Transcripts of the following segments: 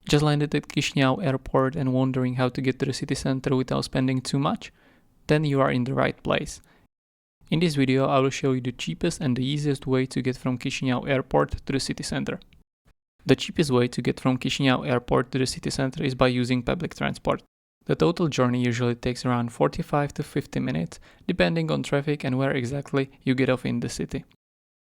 Just landed at Chișinău Airport and wondering how to get to the city center without spending too much? Then you are in the right place. In this video, I will show you the cheapest and the easiest way to get from Chișinău Airport to the city center. The cheapest way to get from Chișinău Airport to the city center is by using public transport. The total journey usually takes around 45 to 50 minutes, depending on traffic and where exactly you get off in the city.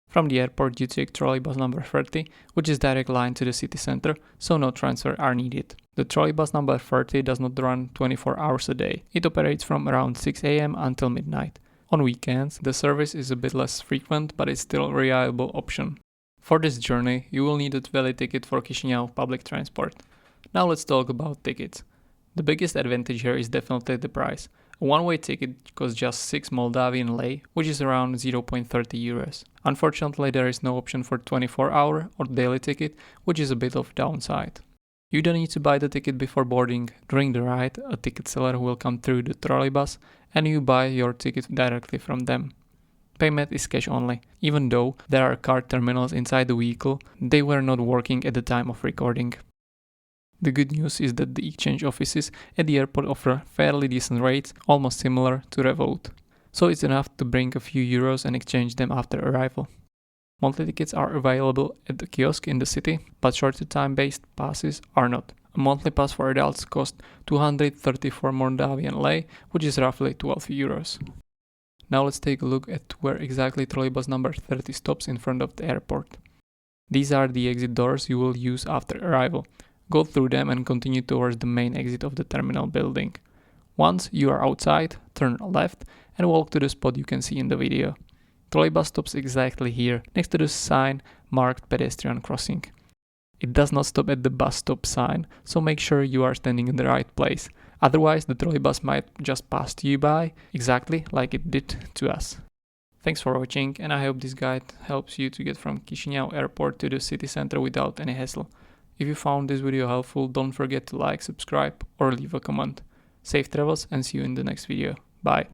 From the airport you take Trolleybus number 30, which is direct line to the city center, so no transfer are needed. The Trolleybus number 30 does not run 24 hours a day. It operates from around 6 AM until midnight. On weekends, the service is a bit less frequent, but it's still a reliable option. For this journey, you will need a valid ticket for Chișinău public transport. Now let's talk about tickets. The biggest advantage here is definitely the price. A one-way ticket costs just 6 Moldavian lei, which is around 0.30 euros. Unfortunately, there is no option for 24-hour or daily ticket, which is a bit of downside. You don't need to buy the ticket before boarding. During the ride, a ticket seller will come through the Trolleybus and you buy your ticket directly from them. Payment is cash only. Even though there are card terminals inside the vehicle, they were not working at the time of recording. The good news is that the exchange offices at the airport offer fairly decent rates, almost similar to Revolut. So it's enough to bring a few euros and exchange them after arrival. Monthly tickets are available at the kiosk in the city, but shorter time-based passes are not. A monthly pass for adults costs 234 Moldavian lei, which is roughly 12 euros. Now let's take a look at where exactly Trolleybus number 30 stops in front of the airport. These are the exit doors you will use after arrival. Go through them and continue towards the main exit of the terminal building. Once you are outside, turn left and walk to the spot you can see in the video. Trolleybus stops exactly here, next to the sign marked pedestrian crossing. It does not stop at the bus stop sign, so make sure you are standing in the right place. Otherwise, the Trolleybus might just pass you by, exactly like it did to us. Thanks for watching, and I hope this guide helps you to get from Chișinău Airport to the city center without any hassle. If you found this video helpful, don't forget to like, subscribe or leave a comment. Safe travels and see you in the next video. Bye.